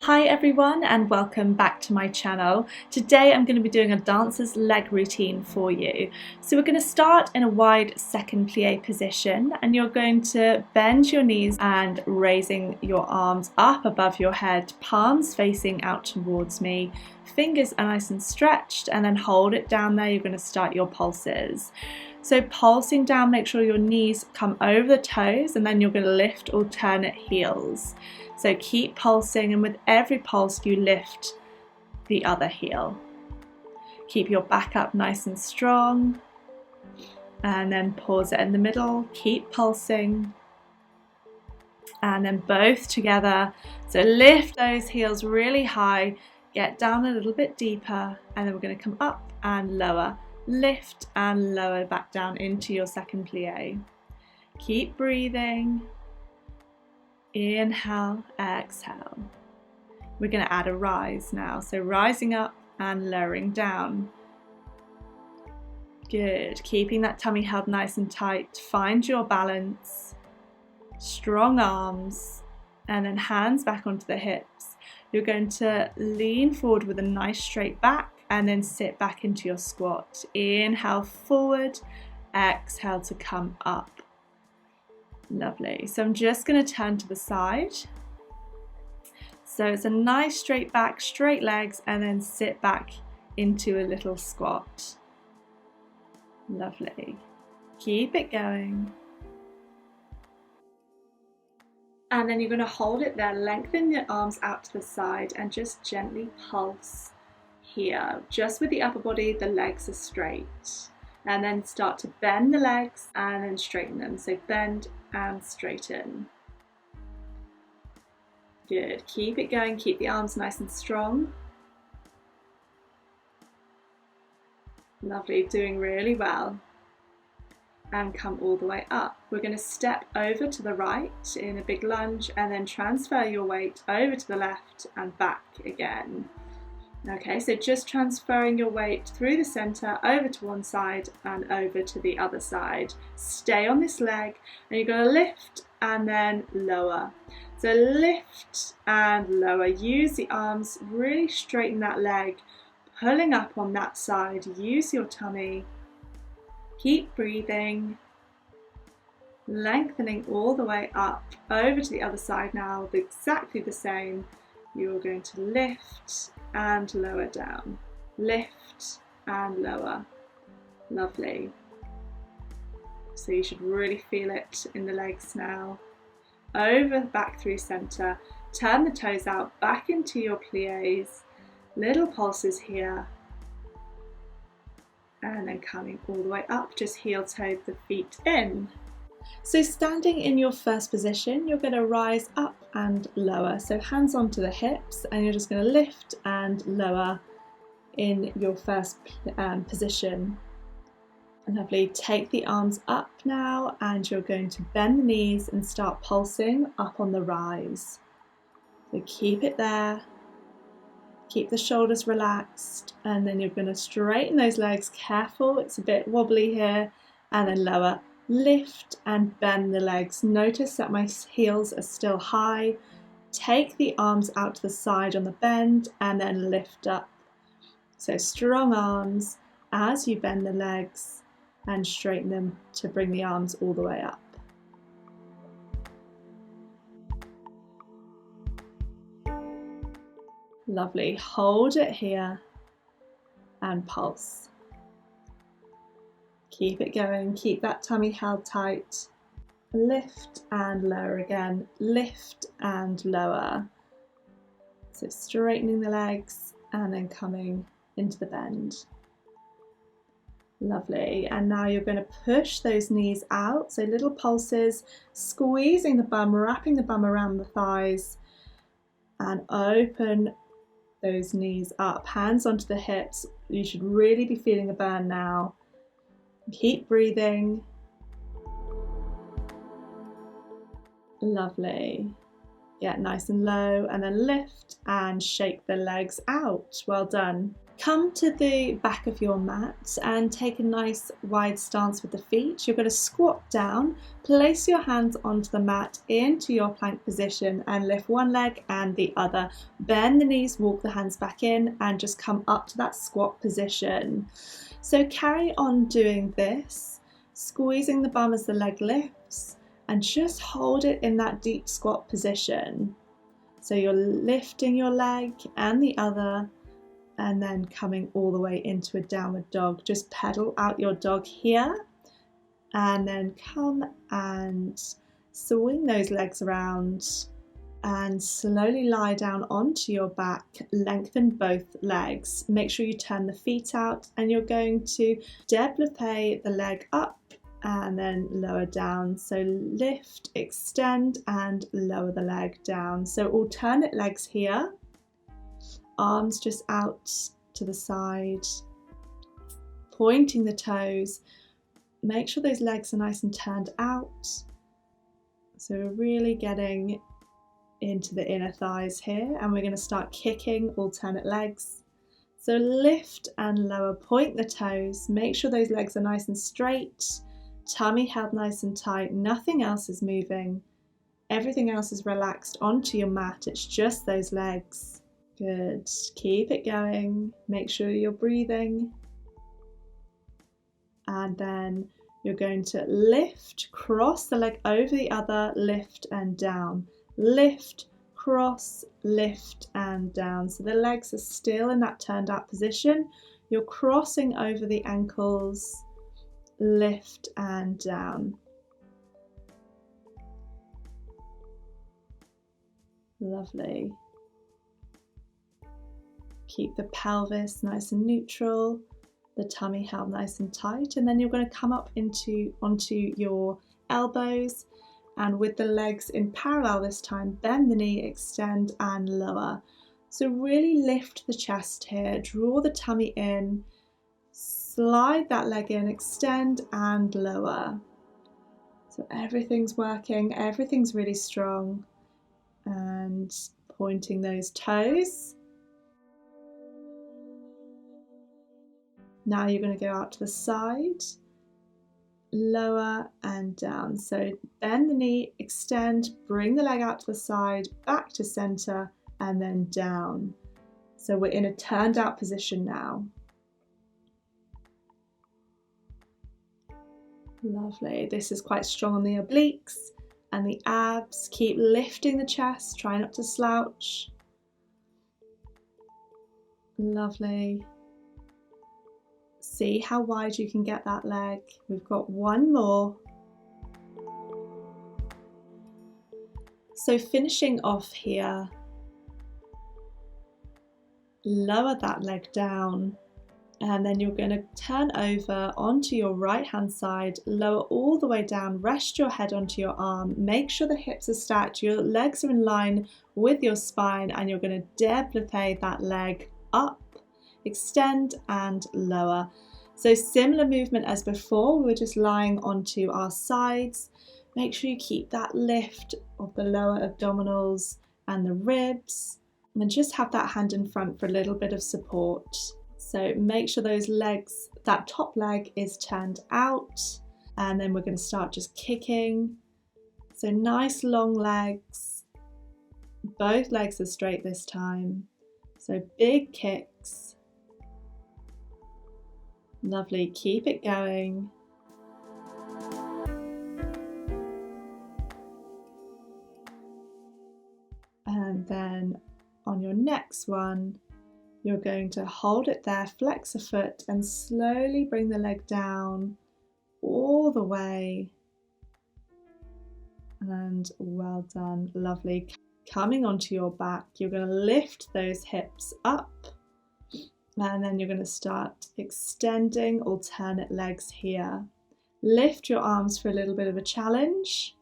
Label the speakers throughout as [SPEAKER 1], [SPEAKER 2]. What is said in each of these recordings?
[SPEAKER 1] Hi everyone and welcome back to my channel. Today I'm going to be doing a dancer's leg routine for you. So we're going to start in a wide second plie position and you're going to bend your knees and raising your arms up above your head, palms facing out towards me, fingers are nice and stretched, and then hold it down there. You're going to start your pulses. So pulsing down, make sure your knees come over the toes and then you're going to lift alternate heels. So keep pulsing, and with every pulse you lift the other heel. Keep your back up nice and strong and then pause it in the middle. Keep pulsing and then both together. So lift those heels really high, get down a little bit deeper, and then we're going to come up and lower. Lift and lower back down into your second plie. Keep breathing. Inhale, exhale. We're going to add a rise now. So rising up and lowering down. Good. Keeping that tummy held nice and tight. Find your balance. Strong arms. And then hands back onto the hips. You're going to lean forward with a nice straight back and then sit back into your squat. Inhale forward. Exhale to come up. Lovely. So I'm just going to turn to the side. So it's a nice straight back, straight legs, and then sit back into a little squat. Lovely. Keep it going. And then you're going to hold it there, lengthen your arms out to the side and just gently pulse here. Just with the upper body, the legs are straight. And then start to bend the legs and then straighten them. So bend and straighten. Good. Keep it going. Keep the arms nice and strong. Lovely. Doing really well. And come all the way up. We're going to step over to the right in a big lunge and then transfer your weight over to the left and back again. Okay, so just transferring your weight through the center, over to one side and over to the other side. Stay on this leg and you're going to lift and then lower. So lift and lower. Use the arms, really straighten that leg, pulling up on that side. Use your tummy. Keep breathing. Lengthening all the way up, over to the other side now, exactly the same. You're going to lift and lower down. Lift and lower. Lovely. So you should really feel it in the legs now. Over, back through center. Turn the toes out, back into your plies. Little pulses here. And then coming all the way up, just heel toe the feet in. So standing in your first position, you're going to rise up and lower. So hands onto the hips and you're just going to lift and lower in your first position. Lovely. Take the arms up now and you're going to bend the knees and start pulsing up on the rise. So keep it there. Keep the shoulders relaxed and then you're going to straighten those legs. Careful, it's a bit wobbly here, and then lower. Lift and bend the legs. Notice that my heels are still high. Take the arms out to the side on the bend and then lift up. So strong arms as you bend the legs and straighten them to bring the arms all the way up. Lovely. Hold it here and pulse. Keep it going, keep that tummy held tight. Lift and lower again, lift and lower. So straightening the legs and then coming into the bend. Lovely, and now you're going to push those knees out, so little pulses, squeezing the bum, wrapping the bum around the thighs and open those knees up, hands onto the hips. You should really be feeling a burn now. Keep breathing. Lovely. Get nice and low and then lift and shake the legs out. Well done. Come to the back of your mat and take a nice wide stance with the feet. You're going to squat down, place your hands onto the mat into your plank position and lift one leg and the other. Bend the knees, walk the hands back in and just come up to that squat position. So carry on doing this, squeezing the bum as the leg lifts and just hold it in that deep squat position. So you're lifting your leg and the other, and then coming all the way into a downward dog. Just pedal out your dog here and then come and swing those legs around and slowly lie down onto your back. Lengthen both legs. Make sure you turn the feet out and you're going to développé the leg up and then lower down. So lift, extend and lower the leg down. So alternate legs here. Arms just out to the side, pointing the toes. Make sure those legs are nice and turned out. So we're really getting into the inner thighs here, and we're going to start kicking alternate legs. So lift and lower, point the toes, make sure those legs are nice and straight, tummy held nice and tight, nothing else is moving. Everything else is relaxed onto your mat, it's just those legs. Good, keep it going, make sure you're breathing. And then you're going to lift, cross the leg over the other, lift and down. Lift, cross, lift and down. So the legs are still in that turned out position. You're crossing over the ankles, lift and down. Lovely. Keep the pelvis nice and neutral, the tummy held nice and tight, and then you're going to come up onto your elbows, and with the legs in parallel this time, bend the knee, extend and lower. So really lift the chest here, draw the tummy in, slide that leg in, extend and lower. So everything's working, everything's really strong, and pointing those toes. Now you're going to go out to the side, lower and down. So bend the knee, extend, bring the leg out to the side, back to center and then down. So we're in a turned out position now. Lovely. This is quite strong on the obliques and the abs. Keep lifting the chest, try not to slouch. Lovely. See how wide you can get that leg. We've got one more. So finishing off here, lower that leg down and then you're going to turn over onto your right hand side, lower all the way down, rest your head onto your arm, make sure the hips are stacked, your legs are in line with your spine, and you're going to développé that leg up, extend and lower. So similar movement as before, we were just lying onto our sides. Make sure you keep that lift of the lower abdominals and the ribs, and just have that hand in front for a little bit of support. So make sure those legs, that top leg is turned out, and then we're going to start just kicking. So nice long legs, both legs are straight this time. So big kicks. Lovely, keep it going. And then on your next one, you're going to hold it there, flex a foot and slowly bring the leg down all the way. And well done, lovely. Coming onto your back, you're going to lift those hips up and then you're going to start extending alternate legs here. Lift your arms for a little bit of a challenge.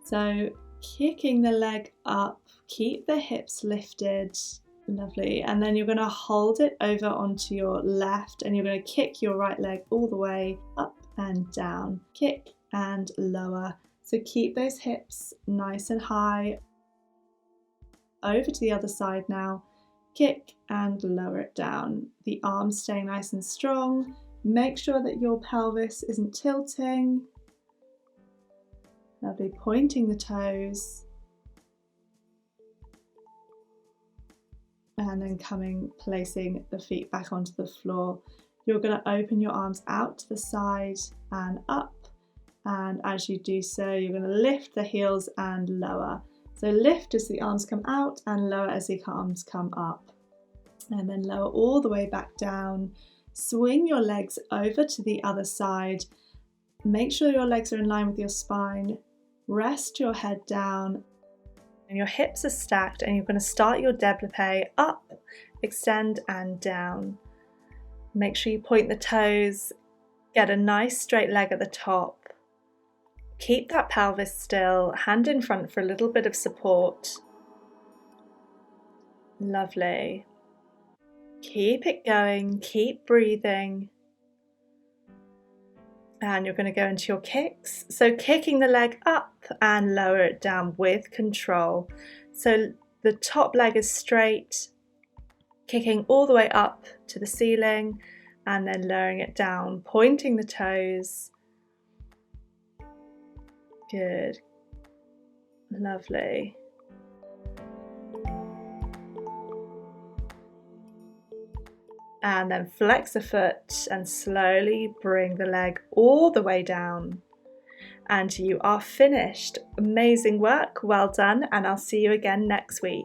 [SPEAKER 1] So kicking the leg up, keep the hips lifted. Lovely. And then you're going to hold it over onto your left and you're going to kick your right leg all the way up and down. Kick and lower. So keep those hips nice and high. Over to the other side now. Kick and lower it down. The arms staying nice and strong. Make sure that your pelvis isn't tilting. Lovely, pointing the toes. And then placing the feet back onto the floor. You're going to open your arms out to the side and up. And as you do so, you're going to lift the heels and lower. So lift as the arms come out and lower as the arms come up. And then lower all the way back down. Swing your legs over to the other side. Make sure your legs are in line with your spine. Rest your head down. And your hips are stacked, and you're going to start your développé up, extend and down. Make sure you point the toes. Get a nice straight leg at the top. Keep that pelvis still, hand in front for a little bit of support. Lovely. Keep it going, keep breathing. And you're going to go into your kicks. So kicking the leg up and lower it down with control. So the top leg is straight, kicking all the way up to the ceiling and then lowering it down, pointing the toes. Good. Lovely. And then flex the foot and slowly bring the leg all the way down. And you are finished. Amazing work, well done, and I'll see you again next week.